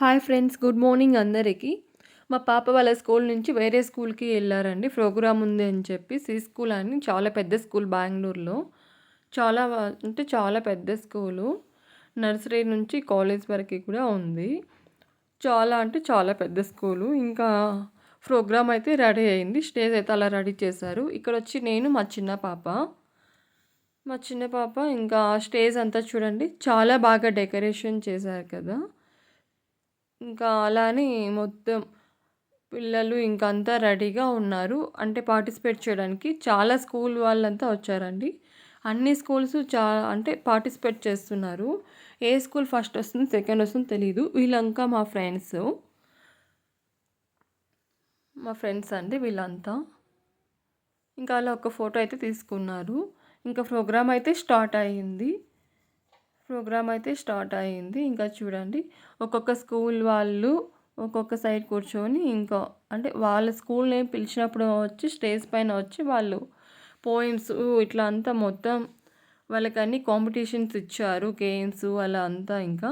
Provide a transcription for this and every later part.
Hi friends, good morning అందరికీ. మా పాప వాళ్ళ స్కూల్ నుంచి వేరే స్కూల్‌కి ఎళ్లారండి. ప్రోగ్రామ్ ఉంది అని చెప్పి. సి స్కూల్ అని చాలా పెద్ద స్కూల్ బెంగుళూరులో. చాలా అంటే చాలా పెద్ద స్కూలు. నర్సరీ నుంచి కాలేజ్ వరకి కూడా ఉంది. చాలా అంటే చాలా పెద్ద స్కూలు. ఇంకా ప్రోగ్రామ్ అయితే రెడీ అయింది. స్టేజ్ అయితే అలా రెడీ చేశారు. ఇక్కడొచ్చి నేను మా చిన్న పాప ఇంకా స్టేజ్ అంతా చూడండి చాలా బాగా డెకరేషన్ చేశారు కదా! ఇంకా అలా అని మొత్తం పిల్లలు ఇంక అంతా రెడీగా ఉన్నారు. అంటే పార్టిసిపేట్ చేయడానికి. చాలా స్కూల్ వాళ్ళంతా వచ్చారండి. అన్ని స్కూల్స్ అంటే పార్టిసిపేట్ చేస్తున్నారు. ఏ స్కూల్ ఫస్ట్ వస్తుంది, సెకండ్ వస్తుందో తెలీదు. వీళ్ళంతా మా ఫ్రెండ్స్ అండి వీళ్ళంతా. ఇంకా అలా ఒక ఫోటో అయితే తీసుకున్నారు. ఇంకా ప్రోగ్రామ్ అయితే స్టార్ట్ అయింది. ఇంకా చూడండి ఒక్కొక్క స్కూల్ వాళ్ళు ఒక్కొక్క సైడ్ కూర్చొని ఇంకా అంటే వాళ్ళ స్కూల్ నేమ్ పిలిచినప్పుడు వచ్చి స్టేజ్ పైన వచ్చి వాళ్ళు పోయిమ్స్ ఇట్లా అంతా మొత్తం వాళ్ళకన్నీ కాంపిటీషన్స్ ఇచ్చారు. గేమ్స్ అలా అంతా ఇంకా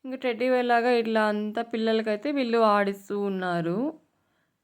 టెడ్డీ బేర్ లాగా ఇట్లా అంతా పిల్లలకైతే వీళ్ళు ఆడిస్తూ ఉన్నారు.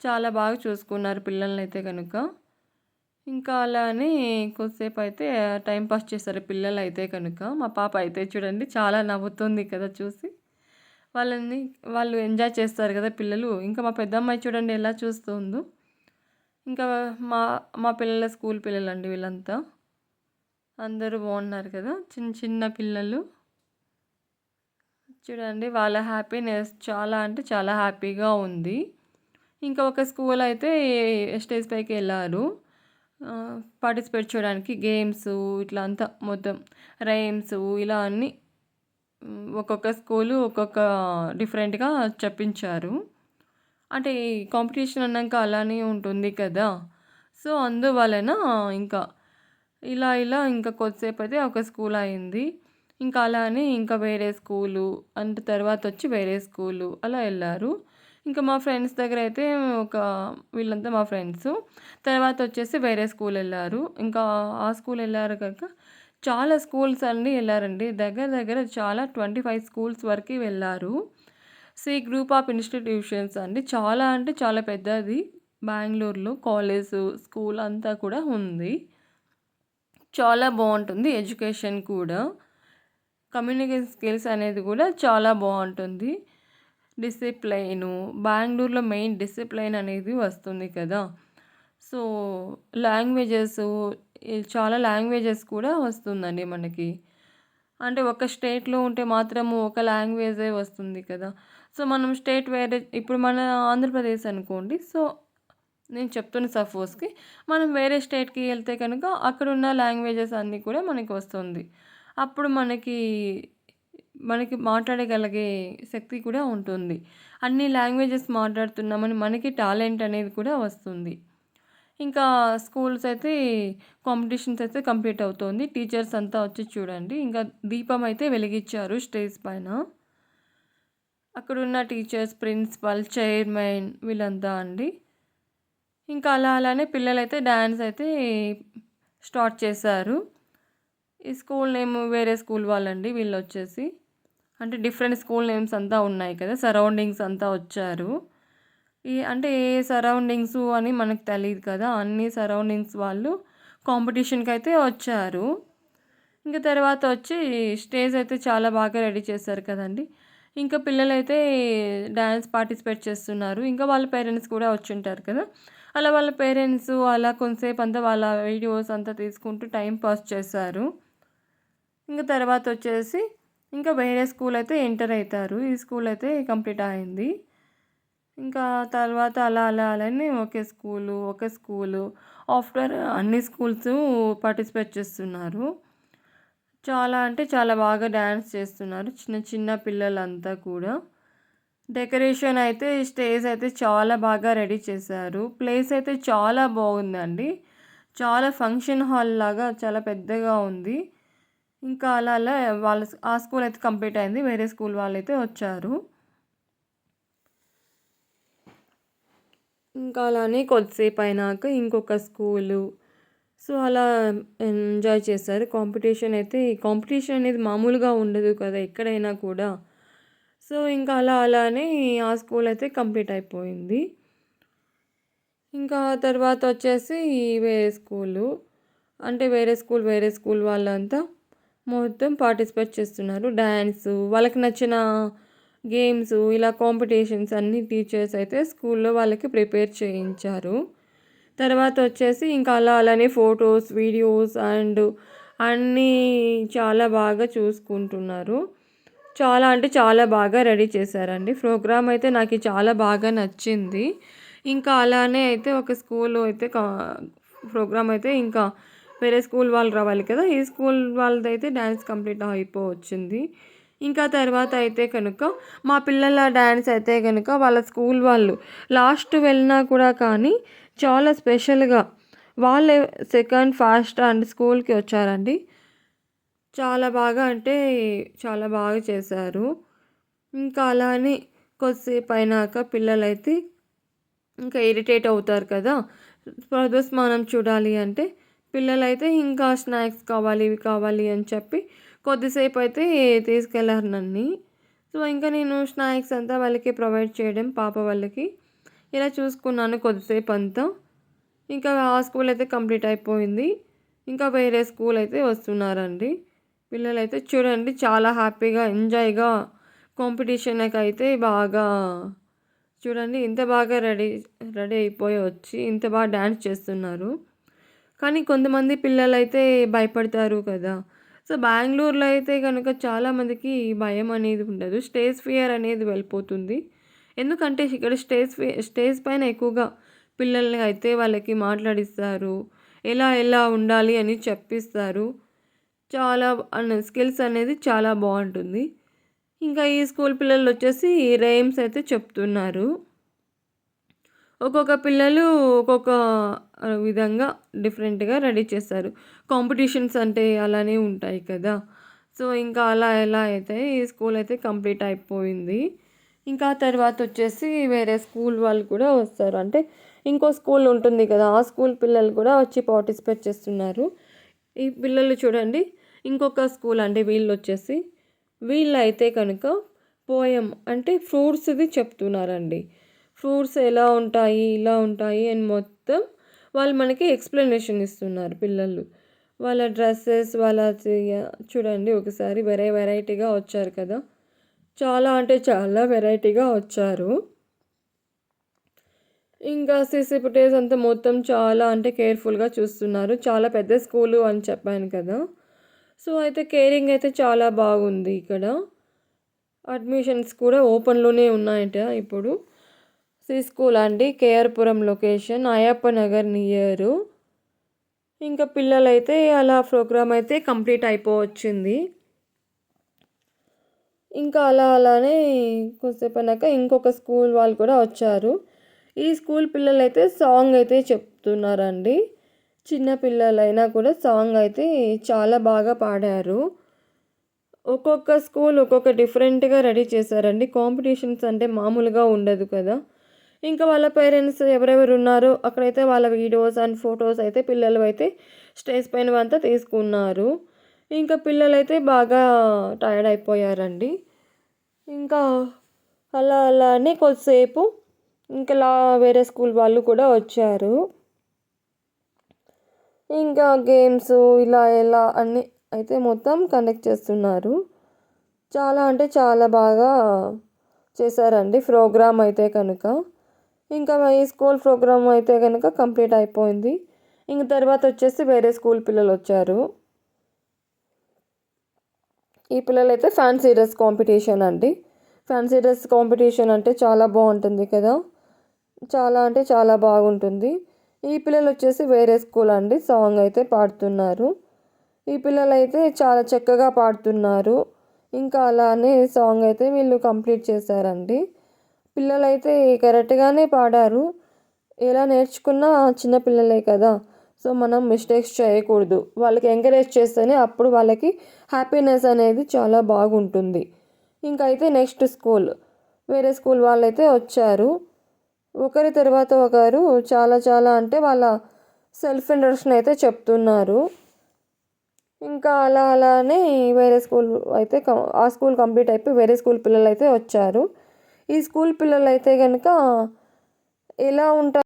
చాలా బాగా చూసుకున్నారు పిల్లలనైతే కనుక. ఇంకా అలానే కొద్దిసేపు అయితే టైం పాస్ చేశారు పిల్లలైతే కనుక. మా పాప అయితే చూడండి చాలా నవ్వుతుంది కదా చూసి. వాళ్ళని వాళ్ళు ఎంజాయ్ చేస్తారు కదా పిల్లలు. ఇంకా మా పెద్దమ్మాయి చూడండి ఎలా చూస్తుందో. ఇంకా మా మా పిల్లల స్కూల్ పిల్లలండి వీళ్ళంతా. అందరూ బాగున్నారు కదా, చిన్న చిన్న పిల్లలు. చూడండి వాళ్ళ హ్యాపీనెస్ చాలా అంటే చాలా హ్యాపీగా ఉంది. ఇంకా ఒక స్కూల్ అయితే స్టేజ్ పైకి వెళ్ళారు పార్టిసిపేట్ చేయడానికి. గేమ్స్ ఇట్లా అంతా మొత్తం రైమ్స్ ఇలా అన్నీ ఒక్కొక్క స్కూలు ఒక్కొక్క డిఫరెంట్గా చెప్పించారు. అంటే ఈ కాంపిటీషన్ అన్నాక అలానే ఉంటుంది కదా. సో అందువలన ఇంకా ఇలా ఇంకా కొద్దిసేపు అయితే ఒక స్కూల్ అయింది. ఇంకా అలానే ఇంకా వేరే స్కూలు అంటే తర్వాత వచ్చి వేరే స్కూలు అలా వెళ్ళారు. ఇంకా మా ఫ్రెండ్స్ దగ్గర అయితే వీళ్ళంతా మా ఫ్రెండ్స్. తర్వాత వచ్చేసి వేరే స్కూల్ వెళ్ళారు. ఇంకా ఆ స్కూల్ వెళ్ళారు కాక చాలా స్కూల్స్ అన్నీ వెళ్ళారండి. దగ్గర దగ్గర చాలా 25 స్కూల్స్ వరకు వెళ్ళారు. సి గ్రూప్ ఆఫ్ ఇన్స్టిట్యూషన్స్ అండి. చాలా అంటే చాలా పెద్దది. బెంగుళూరులో కాలేజు, స్కూల్ అంతా కూడా ఉంది. చాలా బాగుంటుంది ఎడ్యుకేషన్ కూడా. కమ్యూనికేషన్ స్కిల్స్ అనేది కూడా చాలా బాగుంటుంది. డిసిప్లైను బెంగుళూరులో మెయిన్ డిసిప్లైన్ అనేది వస్తుంది కదా. సో లాంగ్వేజెస్ చాలా లాంగ్వేజెస్ కూడా వస్తుందండి మనకి. అంటే ఒక స్టేట్లో ఉంటే మాత్రము ఒక లాంగ్వేజే వస్తుంది కదా. సో మనం స్టేట్ వేరే ఇప్పుడు మన ఆంధ్రప్రదేశ్ అనుకోండి. సో నేను చెప్తున్న సపోజ్కి మనం వేరే స్టేట్కి వెళ్తే కనుక అక్కడున్న లాంగ్వేజెస్ అన్నీ కూడా మనకి వస్తుంది. అప్పుడు మనకి మాట్లాడగలిగే శక్తి కూడా ఉంటుంది. అన్ని లాంగ్వేజెస్ మాట్లాడుతున్నామని మనకి టాలెంట్ అనేది కూడా వస్తుంది. ఇంకా స్కూల్స్ అయితే కాంపిటీషన్స్ అయితే కంప్లీట్ అవుతుంది. టీచర్స్ అంతా వచ్చి చూడండి ఇంకా దీపం అయితే వెలిగించారు స్టేజ్ పైన. అక్కడున్న టీచర్స్, ప్రిన్సిపల్, చైర్మన్ వీళ్ళంతా అండి. ఇంకా అలానే పిల్లలైతే డ్యాన్స్ అయితే స్టార్ట్ చేశారు. ఈ స్కూల్ నేమ్ వేరే స్కూల్ వాళ్ళండి వీళ్ళొచ్చేసి. అంటే డిఫరెంట్ స్కూల్ నేమ్స్ అంతా ఉన్నాయి కదా, సరౌండింగ్స్ అంతా వచ్చారు. అంటే ఏ సరౌండింగ్స్ అని మనకు తెలియదు కదా. అన్ని సరౌండింగ్స్ వాళ్ళు కాంపిటీషన్కి అయితే వచ్చారు. ఇంకా తర్వాత వచ్చి స్టేజ్ అయితే చాలా బాగా రెడీ చేశారు కదండి. ఇంకా పిల్లలైతే డ్యాన్స్ పార్టిసిపేట్ చేస్తున్నారు. ఇంకా వాళ్ళ పేరెంట్స్ కూడా వచ్చి ఉంటారు కదా. అలా వాళ్ళ పేరెంట్స్ అలా కొంతసేపు అంతా వాళ్ళ వీడియోస్ అంతా తీసుకుంటూ టైం పాస్ చేశారు. ఇంకా తర్వాత వచ్చేసి ఇంకా వేరే స్కూల్ అయితే ఎంటర్ అవుతారు. ఈ స్కూల్ అయితే కంప్లీట్ అయింది. ఇంకా తర్వాత అలానే ఒక స్కూలు ఆఫ్టర్ అన్ని స్కూల్స్ పార్టిసిపేట్ చేస్తున్నారు. చాలా అంటే చాలా బాగా డ్యాన్స్ చేస్తున్నారు చిన్న చిన్న పిల్లలంతా కూడా. డెకరేషన్ అయితే స్టేజ్ అయితే చాలా బాగా రెడీ చేశారు. ప్లేస్ అయితే చాలా బాగుందండి. చాలా ఫంక్షన్ హాల్ లాగా చాలా పెద్దగా ఉంది. ఇంకా అలా ఆ స్కూల్ అయితే కంప్లీట్ అయింది. వేరే స్కూల్ వాళ్ళైతే వచ్చారు. ఇంకా అలానే కొద్దిసేపు అయినాక ఇంకొక స్కూలు. సో అలా ఎంజాయ్ చేశారు. కాంపిటీషన్ అనేది మామూలుగా ఉండదు కదా ఎక్కడైనా కూడా. సో, ఇంకా అలానే ఆ స్కూల్ అయితే కంప్లీట్ అయిపోయింది. ఇంకా తర్వాత వచ్చేసి వేరే స్కూలు. అంటే వేరే స్కూల్ వాళ్ళంతా మొత్తం పార్టిసిపేట్ చేస్తున్నారు. డాన్సు, వాళ్ళకి నచ్చిన గేమ్సు, ఇలా కాంపిటీషన్స్ అన్నీ టీచర్స్ అయితే స్కూల్లో వాళ్ళకి ప్రిపేర్ చేయించారు. తర్వాత వచ్చేసి ఇంకా అలానే ఫోటోస్, వీడియోస్ అన్నీ చాలా బాగా చూసుకుంటున్నారు. చాలా అంటే చాలా బాగా రెడీ చేశారండి. ప్రోగ్రామ్ అయితే నాకు చాలా బాగా నచ్చింది. ఇంకా అలానే అయితే ఒక స్కూలు అయితే ప్రోగ్రామ్ అయితే ఇంకా వేరే స్కూల్ వాళ్ళు రావాలి కదా! ఈ స్కూల్ వాళ్ళదైతే డాన్స్ కంప్లీట్ అయిపోవచ్చింది. ఇంకా తర్వాత అయితే కనుక మా పిల్లల డాన్స్ అయితే గనుక వాళ్ళ స్కూల్ వాళ్ళు లాస్ట్ వెళ్ళినా కూడా కానీ చాలా స్పెషల్‌గా వాళ్ళే సెకండ్ ఫాస్ట్ అండ్ స్కూల్‌కి వచ్చారండి. చాలా బాగా అంటే చాలా బాగా చేశారు. ఇంకా అలానే కొద్దిసేపు అయినాక పిల్లలైతే ఇంకా ఇరిటేట్ అవుతారు కదా! ప్రదర్శమానం చూడాలి అంటే పిల్లలైతే ఇంకా స్నాక్స్ కావాలి, ఇవి కావాలి అని చెప్పి కొద్దిసేపు అయితే తీసుకెళ్లారు నన్ని. సో, ఇంకా నేను స్నాక్స్ అంతా వాళ్ళకి ప్రొవైడ్ చేయడం పాప వాళ్ళకి ఇలా చూసుకున్నాను కొద్దిసేపు అంతా. ఇంకా ఆ స్కూల్ అయితే కంప్లీట్ అయిపోయింది. ఇంకా వేరే స్కూల్ అయితే వస్తున్నారండి. పిల్లలైతే చూడండి చాలా హ్యాపీగా, ఎంజాయ్‌గా కాంపిటీషన్‌కైతే బాగా చూడండి ఇంత బాగా రెడీ అయిపోయి వచ్చి ఇంత బాగా డాన్స్ చేస్తున్నారు. కానీ కొంతమంది పిల్లలైతే భయపడతారు కదా! సో, బెంగుళూరులో అయితే గనుక చాలామందికి భయం అనేది ఉండదు. స్టేజ్ ఫియర్ అనేది వెళ్ళిపోతుంది. ఎందుకంటే ఇక్కడ స్టేజ్ పైన ఎక్కువగా పిల్లల్ని అయితే వాళ్ళకి మాట్లాడిస్తారు. ఎలా ఉండాలి అని చెప్పిస్తారు. చాలా స్కిల్స్ అనేది చాలా బావుంటుంది. ఇంకా ఈ స్కూల్ పిల్లలొచ్చేసి రైమ్స్ అయితే చెప్తున్నారు. ఒక్కొక్క పిల్లలు ఒక్కొక్క విధంగా డిఫరెంట్‌గా రెడీ చేస్తారు. కాంపిటీషన్స్ అంటే అలానే ఉంటాయి కదా! సో, ఇంకా ఎలా అయితే ఈ స్కూల్ అయితే కంప్లీట్ అయిపోయింది. ఇంకా తర్వాతొచ్చేసి వేరే స్కూల్ వాళ్ళు కూడా వస్తారు. అంటే ఇంకో స్కూల్ ఉంటుంది కదా! ఆ స్కూల్ పిల్లలు కూడా వచ్చి పార్టిసిపేట్ చేస్తున్నారు. ఈ పిల్లలు చూడండి ఇంకొక స్కూల్ అంటే వీళ్ళైతే కనుక పోయెమ్ అంటే ఫ్రూట్స్‌ది చెప్తున్నారండి. ఫ్రూట్స్ ఎలా ఉంటాయి, ఇలా ఉంటాయి అని మొత్తం వాళ్ళు మనకి ఎక్స్‌ప్లనేషన్ ఇస్తున్నారు పిల్లలు. వాళ్ళ డ్రెసెస్ చూడండి ఒకసారి వెరైటీగా వచ్చారు కదా! చాలా అంటే చాలా వెరైటీగా వచ్చారు. ఇంకా సీసీ ఫుటేజ్ అంతా మొత్తం చాలా అంటే కేర్‌ఫుల్‌గా చూస్తున్నారు. చాలా పెద్ద స్కూలు అని చెప్పాను కదా! సో, అయితే కేరింగ్ అయితే చాలా బాగుంది ఇక్కడ. అడ్మిషన్స్ కూడా ఓపెన్‌లోనే ఉన్నాయట ఇప్పుడు. స్కూల్ అండి. కేఆర్‌పురం లొకేషన్. అయ్యప్ప నగర్ నియరు. ఇంకా పిల్లలైతే అలా ప్రోగ్రామ్ అయితే కంప్లీట్ అయిపోవచ్చింది. ఇంకా అలానే కొద్దిసేపయినాక ఇంకొక స్కూల్ వాళ్ళు కూడా వచ్చారు. ఈ స్కూల్ పిల్లలైతే సాంగ్ అయితే చెప్తున్నారండి. చిన్న పిల్లలైనా కూడా సాంగ్ అయితే చాలా బాగా పాడారు. ఒక్కొక్క స్కూల్ ఒక్కొక్క డిఫరెంట్‌గా రెడీ చేశారండి. కాంపిటీషన్స్ అంటే మామూలుగా ఉండదు కదా! ఇంకా వాళ్ళ పేరెంట్స్ ఎవరెవరు ఉన్నారో అక్కడైతే వాళ్ళ వీడియోస్ అండ్ ఫోటోస్ అయితే పిల్లలవైతే స్టేజ్ పైనవంతా తీసుకున్నారు. ఇంకా పిల్లలైతే బాగా టైర్డ్ అయిపోయారండి. ఇంకా అలానే కొద్దిసేపు ఇంకలా వేరే స్కూల్ వాళ్ళు కూడా వచ్చారు. ఇంకా గేమ్స్ ఎలా అన్నీ అయితే మొత్తం కండక్ట్ చేస్తున్నారు. చాలా అంటే చాలా బాగా చేశారండి ప్రోగ్రామ్ అయితే కనుక. ఇంకా ఈ స్కూల్ ప్రోగ్రామ్ అయితే కనుక కంప్లీట్ అయిపోయింది. ఇంక తర్వాత వచ్చేసి వేరే స్కూల్ పిల్లలొచ్చారు. ఈ పిల్లలైతే ఫ్యాన్సీ డ్రెస్ కాంపిటీషన్ అండి. ఫ్యాన్సీ డ్రెస్ కాంపిటీషన్ అంటే చాలా బాగుంటుంది కదా! చాలా అంటే చాలా బాగుంటుంది. ఈ పిల్లలు వచ్చేసి వేరే స్కూల్ అండి. సాంగ్ అయితే పాడుతున్నారు. ఈ పిల్లలైతే చాలా చక్కగా పాడుతున్నారు. ఇంకా అలానే సాంగ్ అయితే వీళ్ళు కంప్లీట్ చేశారండి. పిల్లలైతే కరెక్ట్‌గానే పాడారు. ఎలా నేర్చుకున్నా చిన్న పిల్లలే కదా! సో, మనం మిస్టేక్స్ చేయకూడదు. వాళ్ళకి ఎంకరేజ్ చేస్తేనే అప్పుడు వాళ్ళకి హ్యాపీనెస్ అనేది చాలా బాగుంటుంది. ఇంకైతే నెక్స్ట్ స్కూల్ వేరే స్కూల్ వాళ్ళైతే వచ్చారు. ఒకరి తర్వాత ఒకరు చాలా అంటే వాళ్ళ సెల్ఫ్ ఇంట్రడక్షన్ అయితే చెప్తున్నారు. ఇంకా అలా అలానే వేరే స్కూల్ అయితే ఆ స్కూల్ కంప్లీట్ అయిపోయి వేరే స్కూల్ పిల్లలు అయితే వచ్చారు. ఈ స్కూల్ పిల్లలు అయితే కనుక ఎలా ఉంటారు